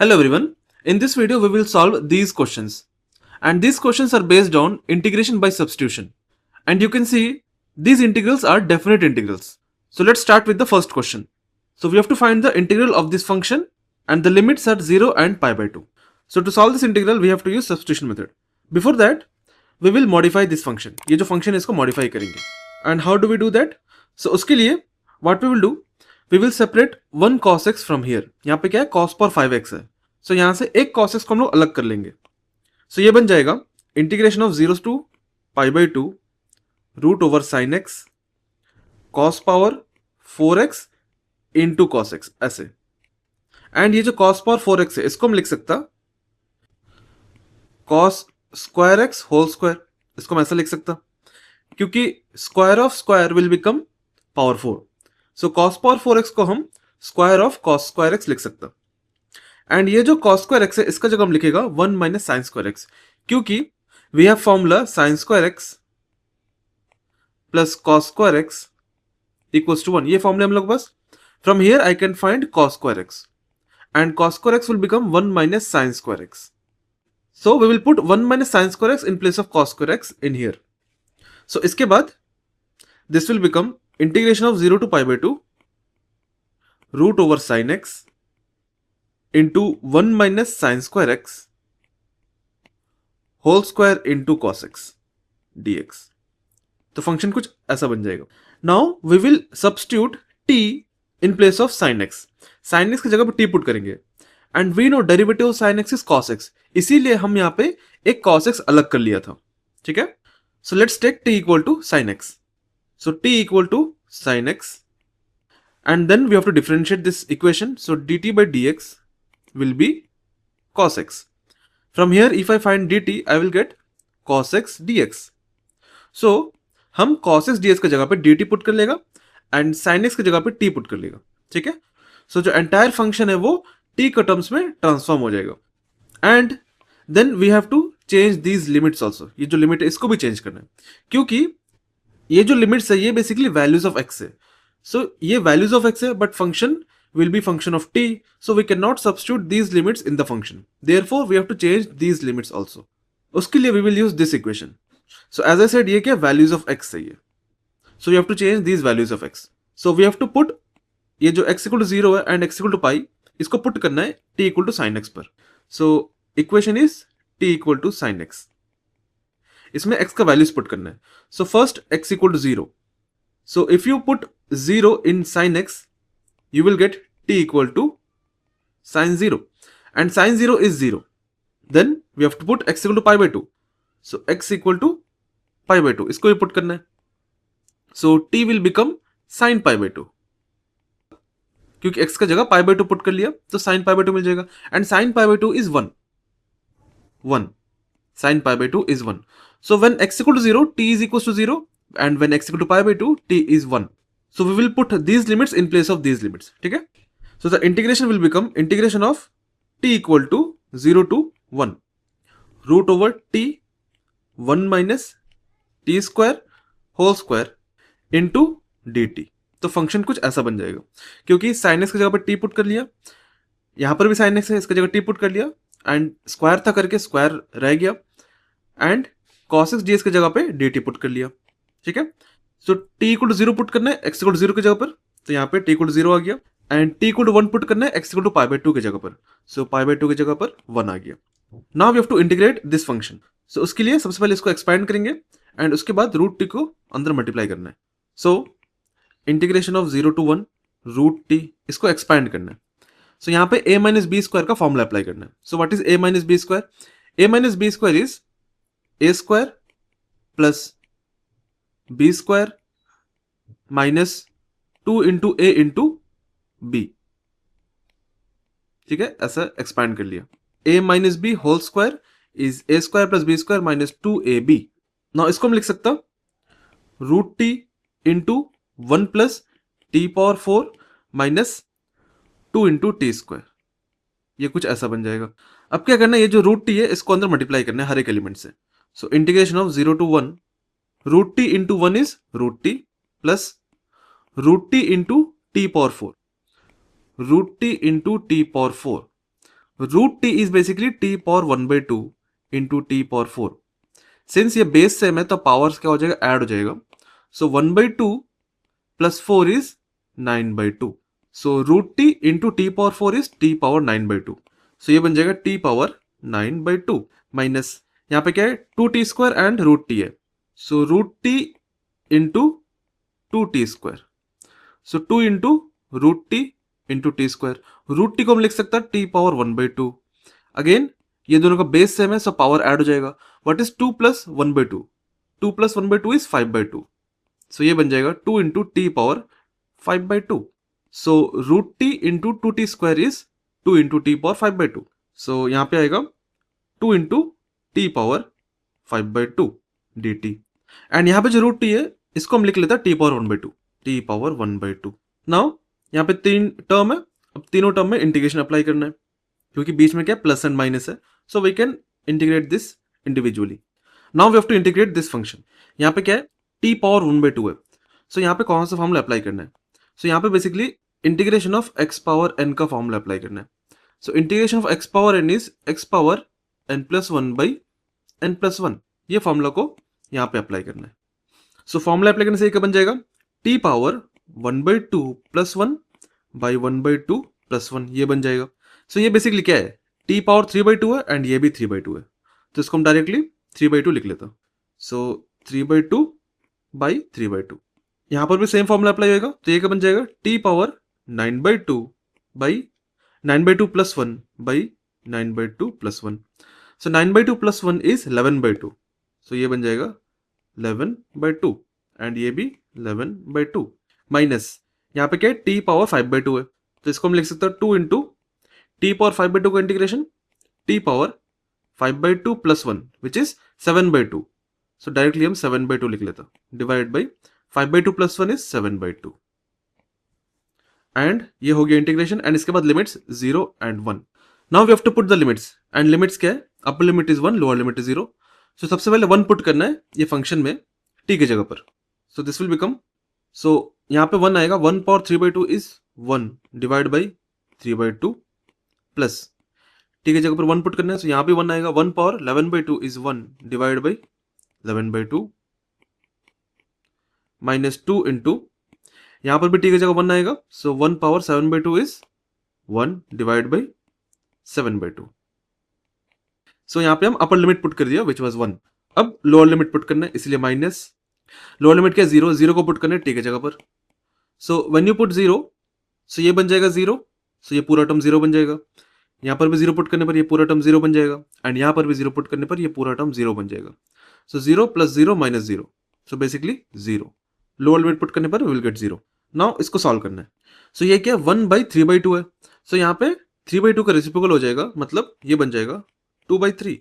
Hello everyone. In this video we will solve these questions. And these questions are based on integration by substitution. And you can see these integrals are definite integrals. So let's start with the first question. So we have to find the integral of this function and the limits are 0 and pi by 2. So to solve this integral we have to use substitution method. Before that we will modify this function. ये जो function है इसको modify करेंगे. And how do we do that? So उसके लिए what we will do, we will separate one cos x from here. यहाँ पे क्या है, cos पर 5x है. So यहाँ से एक cos x को हम लोग अलग कर लेंगे. So ये बन जाएगा integration of 0 to pi by 2 root over sine x cos power 4x into cos x ऐसे. एंड ये जो cos पावर 4x है इसको हम लिख सकता cos square x whole square. इसको हम ऐसा लिख सकता क्योंकि square of square will become power 4. So cos power 4x को हम square of cos square x लिख सकता. एंड ये जो cos स्क्वायर x है इसका जगह हम लिखेगा 1 माइनस साइन स्क्वायर x, क्योंकि we have formula sine square x plus cos square x equals to 1. ये फॉर्मूला हम लोग बस. From here I can find cos square x and cos square x will become 1 minus sine square x. So we will put 1 minus sine square x in place of cos square x in here. So इसके बाद this will become integration of 0 to pi by 2 root over sine x into 1 minus sine square x whole square into cos x dx. तो function कुछ ऐसा बन जाएगा. Now we will substitute t in place of sine x. Sine x की जगह पे t put करेंगे and we know derivative of sine x is cos x, इसीलिए हम यहाँ पे एक cos x अलग कर लिया था. ठीक है. So let's take t equal to sine x. So t equal to sin x and then we have to differentiate this equation. So dt by dx will be cos x. From here if I find dt I will get cos x dx. So हम cos x dx की जगह पे dt put कर लेगा and sin x की जगह पे t put कर लेगा. ठीक है. सो जो एंटायर फंक्शन है वो t के टर्म्स में ट्रांसफॉर्म हो जाएगा. And then we have to change these limits also. ये जो लिमिट है इसको भी चेंज करना है क्योंकि ये जो लिमिट्स है ये बेसिकली वैल्यूज ऑफ x है. सो ये वैल्यूज ऑफ x है but function will be function of t, so we can not substitute these limits in the function. Therefore we have to change these limits also. उसके लिए we will use this equation. So as I said ये क्या values of x है ये. So we have to change these values of x. So we have to put ये जो x equal to 0 है and x equal to pi इसको put करना है t equal to sine x पर. So equation is t equal to sine x. इसमें x का values put करना है. So first x equal to 0. So if you put 0 in sine x you will get t equal to sin 0 and sin 0 is 0. Then we have to put x equal to pi by 2. So x equal to pi by 2 इसको भी put करना है. So t will become sin pi by 2. क्योंकि x का जगह pi by 2 put कर लिया तो sin pi by 2 मिल जाएगा. And sin pi by 2 is 1. Sin pi by 2 is 1. So when x equal to 0, t is equals to 0, and when x equal to pi by 2, t is 1. So we will put these limits in place of these limits. ठीक है. So the integration will become integration of t equal to 0 to 1 root over t 1 minus t square whole square into dt. तो function कुछ ऐसा बन जाएगा क्योंकि sin x की जगह पर t पुट कर लिया, यहाँ पर भी sin x है इसकी जगह t पुट कर लिया एंड स्क्वायर था करके स्क्वायर रह गया एंड cos x dx की जगह पे dt पुट कर लिया. ठीक है. So t equal to 0 put करना है x इक्वल टू 0 की जगह पर, तो यहाँ पे t इक्वल टू 0 आ गया and t equal to 1 put करना है x equal to pi by 2 की जगह पर. सो पाई बाय 2 की जगह पर 1 आ गया. Now we have to integrate this function. So उसके लिए सबसे पहले इसको एक्सपैंड करेंगे एंड उसके बाद रूट t को अंदर मल्टीप्लाई करना है. So integration of 0 to 1 root t इसको एक्सपैंड करना है. सो यहाँ पे a माइनस बी स्क्वायर का फॉर्मूला अप्लाई करना है. So what is a minus b square? a minus b square is a square plus b square minus 2 into a into b. ठीक है, ऐसा एक्सपैंड कर लिया. a minus b whole square is a square plus b square minus 2ab. Now इसको हम लिख सकता root t into 1 plus t power 4 minus 2 into t square. ये कुछ ऐसा बन जाएगा. अब क्या करना है, ये जो रूट टी है इसको अंदर मल्टीप्लाई करना है हर एक एलिमेंट से. So integration of 0 to 1 root t into 1 is root t plus root t into t power 4 root t into t power 4 root t is basically t power 1/2 into t power 4। Since ये base same है तो powers क्या हो जाएगा, add हो जाएगा। So 1/2 plus 4 is 9/2। So root t into t power 4 is t power 9/2। सो ये बन जाएगा टी पावर 9/2 माइनस यहाँ पे क्या है 2t² एंड रूट टी है। So root t into 2t²। So 2 into root t into t square. Root t को हम लिख सकते हैं टी पावर 1/2। अगेन ये दोनों का बेस सेम है सो पावर ऐड हो जाएगा। What is 2 plus 1/2? 2 plus 1/2 is 5/2। So ये बन जाएगा 2 into t power 5/2। So root t into 2t² is 2 into t power 5/2। So यहाँ पे आएगा 2 into t power 5/2 dt। And यहाँ पे जो रूट टी है इसको हम लिख लेते हैं T power 1/2। T power 1/2। Now यहाँ पे 3 टर्म है, अब तीनों टर्म में इंटीग्रेशन अप्लाई करना है क्योंकि बीच में क्या प्लस एंड माइनस है। So we can integrate this individually. Now we have to integrate this function. यहाँ पे क्या है टी पावर 1/2 है। सो यहाँ पे कौन सा फॉर्मूला अप्लाई करना है? सो यहाँ पे basically integration of x power n का फॉर्मूला अप्लाई करना है। So integration of x power n is x power n plus 1 by n plus 1। ये फॉर्मूला को यहाँ पे अप्लाई करना है। सो फॉर्मूला अप्लाई करने से क्या बन जाएगा T power 1/2 plus 1 by 1/2 plus 1 ये बन जाएगा। सो ये बेसिकली क्या है टी पावर 3/2 है एंड ये भी 3/2 है तो इसको हम डायरेक्टली 3/2 लिख लेता हूँ। सो 3/2 बाई 3/2। यहाँ पर भी सेम फॉर्मूला अप्लाई होगा तो ये क्या बन जाएगा T power 9/2 by 9/2 plus 1 by 9/2 plus 1। So 9/2 plus 1 is 11/2। सो ये बन जाएगा 11/2 एंड ये भी 11/2 माइनस यहाँ पे क्या है टी पावर 5/2 है तो इसको हम लिख सकते हैं 2 इंटू टी पावर 5/2 का integration t power 5/2 plus 1 which is 7/2। So directly हम 7/2 लिख लेते हैं divide by 5/2 plus 1 is 7/2 and ये हो गया इंटीग्रेशन। एंड इसके बाद limits 0 and 1। Now we have to put the limits and limits क्या है upper limit is 1 lower limit is 0। So सबसे पहले 1 पुट करना है ये फंक्शन में टी की जगह पर। So this will become so यहाँ पे 1 आएगा 1 power 3/2 is 1 divide by 3/2 plus T की जगह पर 1 पुट करना है। सो यहाँ पे 1 आएगा 1 power 11/2 is 1 divide by 11/2 minus 2 into यहाँ पर भी टी की जगह 1 आएगा। सो 1 पावर 7/2 इज 1 डिवाइड बाई 7/2। सो यहाँ पे हम अपर लिमिट पुट कर दिया विच वाज 1। अब लोअर लिमिट पुट करना है इसलिए माइनस लोअर लिमिट क्या 0 0 को पुट करना है टी की जगह पर। सो व्हेन यू पुट 0 सो ये बन जाएगा 0। सो ये पूरा टर्म 0 बन जाएगा। यहाँ पर भी 0 पुट करने पर ये पूरा टर्म 0 बन जाएगा एंड यहाँ पर भी 0 पुट करने पर ये पूरा टर्म 0 बन जाएगा। सो 0 plus 0 minus 0 so basically 0। Lower limit put करने पर विल गेट 0। नाउ इसको सॉल्व करना है। सो ये क्या 1 बाई 3/2 है। सो यहाँ पे 3/2 का रेसिप्रोकल हो जाएगा मतलब ये बन जाएगा 2/3।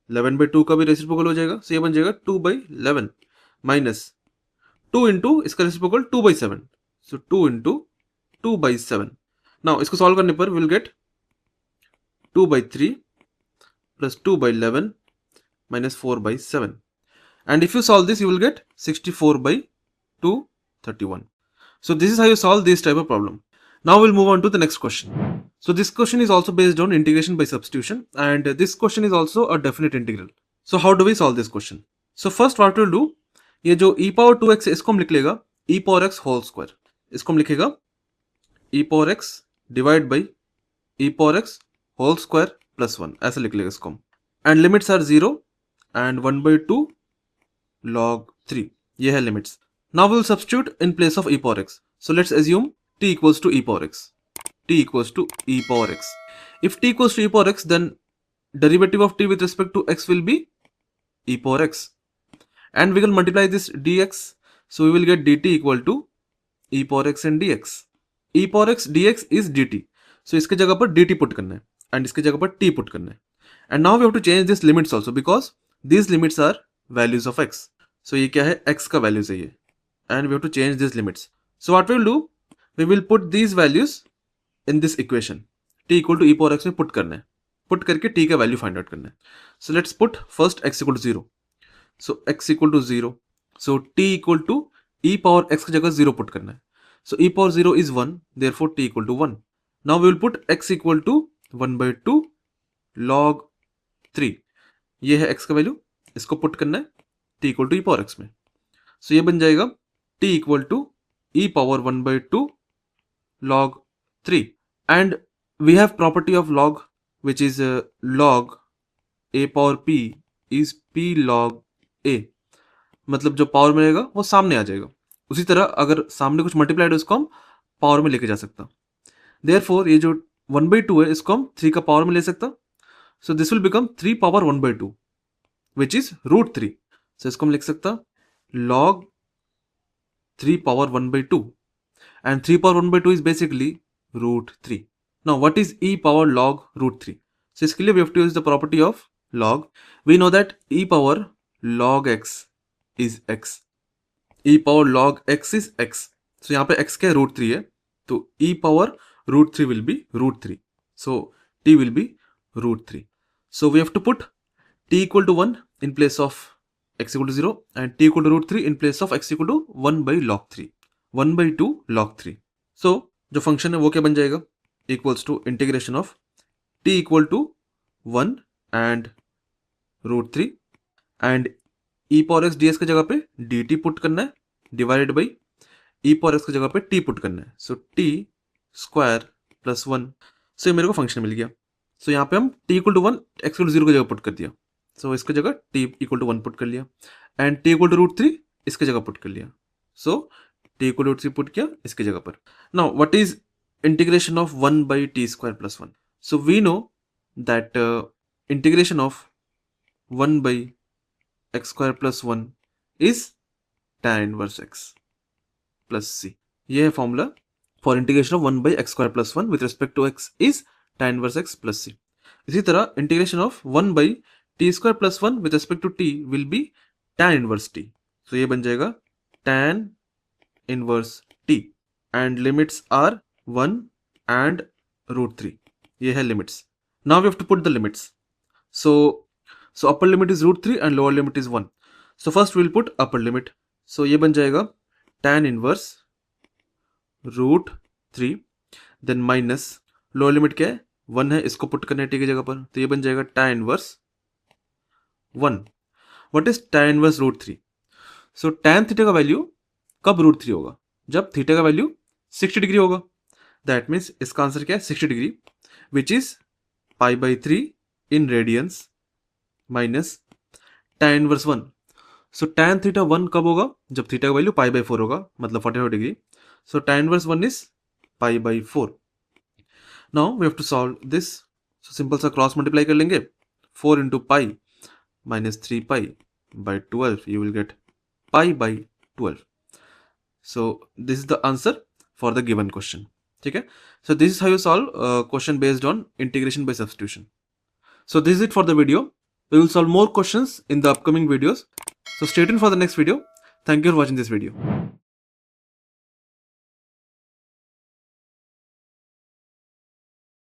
11/2 का भी रेसिप्रोकल हो जाएगा सो ये बन जाएगा 2/11 माइनस 2 इंटू इसका रेसिप्रोकल 2/7। सो 2 इंटू 2/7। नाउ इसको सॉल्व करने पर will get 2/3 plus 2/11 minus 4/7 and if you solve this you will get 64/231. So this is how you solve this type of problem. Now we'll move on to the next question. So this question is also based on integration by substitution and this question is also a definite integral. So how do we solve this question? So first what we'll do ये जो e power 2x है इसको हम लिख लेगा e power x whole square। इसको हम लिखेगा e power x divide by e power x whole square plus 1 ऐसा लिख लेगा इसको हम। And limits are 0 and 1/2 log 3 ये है limits. Now we will substitute in place of e power x। So let's assume t equals to e power x। t equals to e power x। if t equals to e power x then derivative of t with respect to x will be e power x and we will multiply this dx so we will get dt equal to e power x and dx। e power x dx is dt so इसके जगह पर dt put करना है and इसके जगह पर t put करना है। And now we have to change this limits also because these limits are values of x। so ये क्या है x का values है ये and we have to change these limits। so what we will do we will put these values in this equation t equal to e power x में put करना है। put करके t का value find out करना है। so let's put first x equal to 0। so x equal to 0 so t equal to e power x की जगह 0 put करना है। so e power 0 is 1 therefore t equal to 1। now we will put x equal to 1/2 log 3, ये है x का value, इसको put करना है t equal to e power x में। सो ये बन जाएगा t equal to e power 1/2 log 3, and we have property of log which is log a power p is p log a, मतलब जो power मिलेगा वो सामने आ जाएगा। उसी तरह अगर सामने कुछ मल्टीप्लाइड है उसको हम पावर में लेके जा सकता। देयरफॉर ये जो 1/2 है इसको हम 3 का पावर में ले सकता। So this will become 3 power 1/2 which is √3। सो इसको हम लिख सकता log 3 power 1/2, and 3 power 1/2 is basically √3. Now what is e power log √3? So इसके लिए we have to use the property of log. We know that e power log x is x. e power log x is x. So यहाँ पे x क्या √3 है, तो e power √3 will be √3. So t will be √3. So we have to put t equal to 1 in place of x equal to 0 and t equal to √3 in place of x equal to 1 by log 3. 1/2 log 3. सो जो function है वो क्या बन जाएगा, equals to integration of t equal to 1 and √3 and e power x ds की जगह पे dt put करना है divided by e power x की जगह पे t पुट करना है। So t square plus 1। सो ये मेरे को फंक्शन मिल गया। सो यहाँ पे हम t equal to 1 x equal to 0 की जगह पुट कर दिया। सो इसकी जगह t इक्वल टू 1 पुट कर लिया एंड t इक्वल टू √3 इसकी जगह पुट कर लिया। So t equal to √3 put किया इसकी जगह पर। Now what is integration of 1 by t square plus 1? So we know that integration of 1 by x square plus 1 is tan inverse x plus c। ये है formula for integration of 1 by x square plus 1 with respect to x is tan inverse x plus c। इसी तरह integration of 1 by t square plus 1 with respect to t will be tan inverse t। तो ये बन जाएगा tan inverse t and limits are 1 and √3. ये है limits. Now we have to put the limits. So upper limit is √3 and lower limit is 1. So first we will put upper limit. So ये बन जाएगा tan inverse √3 then minus lower limit क्या है 1 है, इसको put करना है t की जगह पर, तो ये बन जाएगा tan inverse 1. What is tan inverse √3? So tan theta का वैल्यू कब √3 होगा, जब थीटा का वैल्यू 60 डिग्री होगा। दैट मीन्स इसका आंसर क्या है 60 degree which is π/3 in radians minus tan inverse 1। So tan theta 1 कब होगा, जब थीटा का वैल्यू π/4 होगा, मतलब 45 degree. So tan inverse 1 is π/4। Now we have to solve this. So simple सा क्रॉस मल्टीप्लाई कर लेंगे, 4 into pi minus 3π/12 you will get π/12. So this is the answer for the given question. ठीक है, so this is how you solve question based on integration by substitution. So this is it for the video. We will solve more questions in the upcoming videos. So stay tuned for the next video. Thank you for watching this video.